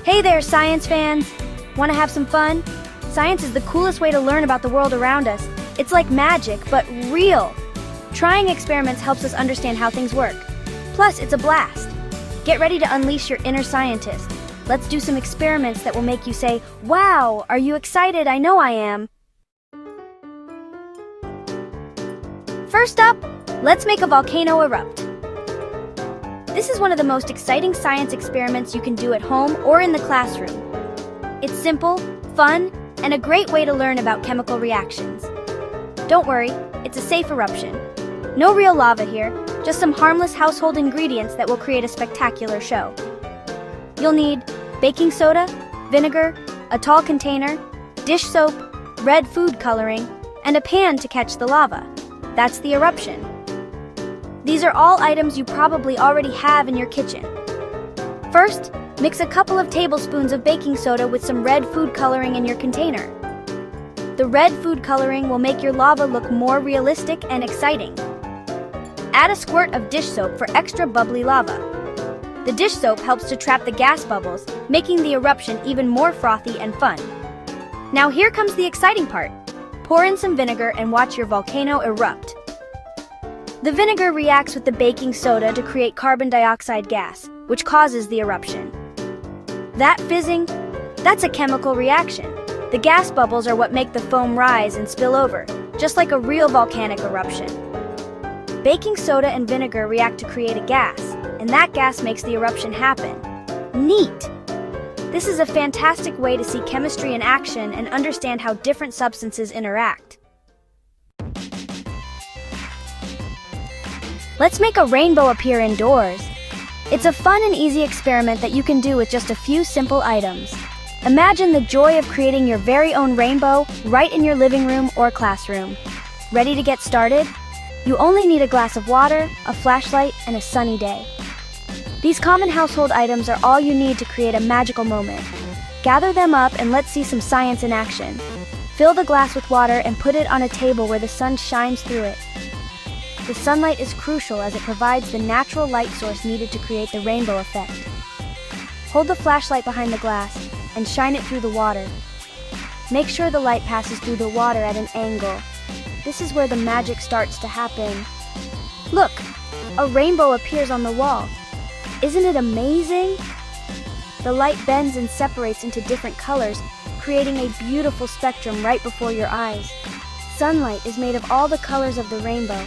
Hey there, science fans! Want to have some fun? Science is the coolest way to learn about the world around us. It's like magic, but real. Trying experiments helps us understand how things work. Plus, it's a blast. Get ready to unleash your inner scientist. Let's do some experiments that will make you say, "Wow, are you excited? I know I am." First up, let's make a volcano erupt. This is one of the most exciting science experiments you can do at home or in the classroom. It's simple, fun, and a great way to learn about chemical reactions. Don't worry, it's a safe eruption. No real lava here, just some harmless household ingredients that will create a spectacular show. You'll need baking soda, vinegar, a tall container, dish soap, red food coloring, and a pan to catch the lava. That's the eruption. These are all items you probably already have in your kitchen. First, mix a couple of tablespoons of baking soda with some red food coloring in your container. The red food coloring will make your lava look more realistic and exciting. Add a squirt of dish soap for extra bubbly lava. The dish soap helps to trap the gas bubbles, making the eruption even more frothy and fun. Now here comes the exciting part. Pour in some vinegar and watch your volcano erupt. The vinegar reacts with the baking soda to create carbon dioxide gas, which causes the eruption. That fizzing, that's a chemical reaction. The gas bubbles are what make the foam rise and spill over, just like a real volcanic eruption. Baking soda and vinegar react to create a gas, and that gas makes the eruption happen. Neat! This is a fantastic way to see chemistry in action and understand how different substances interact. Let's make a rainbow appear indoors. It's a fun and easy experiment that you can do with just a few simple items. Imagine the joy of creating your very own rainbow right in your living room or classroom. Ready to get started? You only need a glass of water, a flashlight, and a sunny day. These common household items are all you need to create a magical moment. Gather them up and let's see some science in action. Fill the glass with water and put it on a table where the sun shines through it. The sunlight is crucial as it provides the natural light source needed to create the rainbow effect. Hold the flashlight behind the glass and shine it through the water. Make sure the light passes through the water at an angle. This is where the magic starts to happen. Look, a rainbow appears on the wall. Isn't it amazing? The light bends and separates into different colors, creating a beautiful spectrum right before your eyes. Sunlight is made of all the colors of the rainbow.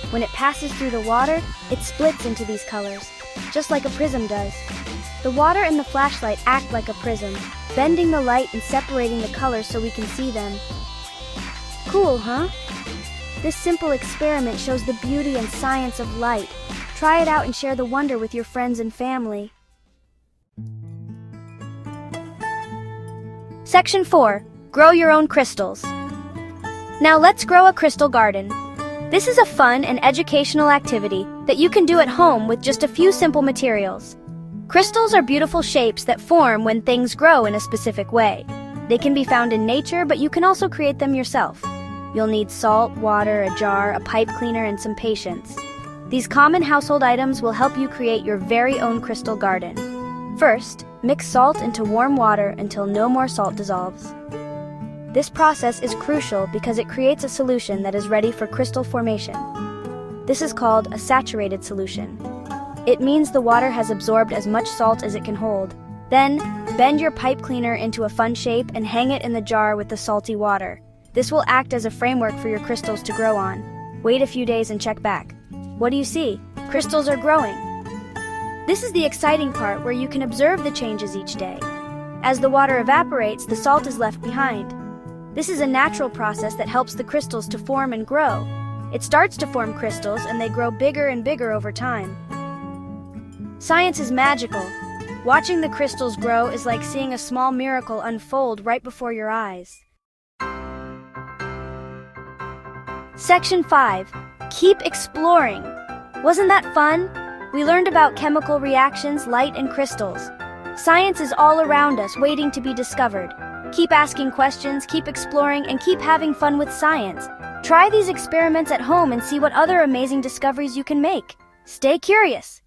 When it passes through the water, it splits into these colors, just like a prism does. The water and the flashlight act like a prism, bending the light and separating the colors so we can see them. Cool, huh? This simple experiment shows the beauty and science of light. Try it out and share the wonder with your friends and family. Section 4. Grow your own crystals. Now let's grow a crystal garden. This is a fun and educational activity that you can do at home with just a few simple materials. Crystals are beautiful shapes that form when things grow in a specific way. They can be found in nature, but you can also create them yourself. You'll need salt, water, a jar, a pipe cleaner, and some patience. These common household items will help you create your very own crystal garden. First, mix salt into warm water until no more salt dissolves. This process is crucial because it creates a solution that is ready for crystal formation. This is called a saturated solution. It means the water has absorbed as much salt as it can hold. Then, bend your pipe cleaner into a fun shape and hang it in the jar with the salty water. This will act as a framework for your crystals to grow on. Wait a few days and check back. What do you see? Crystals are growing. This is the exciting part where you can observe the changes each day. As the water evaporates, the salt is left behind. This is a natural process that helps the crystals to form and grow. It starts to form crystals and they grow bigger and bigger over time. Science is magical. Watching the crystals grow is like seeing a small miracle unfold right before your eyes. Section 5. Keep exploring. Wasn't that fun? We learned about chemical reactions, light, and crystals. Science is all around us, waiting to be discovered. Keep asking questions, keep exploring, and keep having fun with science. Try these experiments at home and see what other amazing discoveries you can make. Stay curious.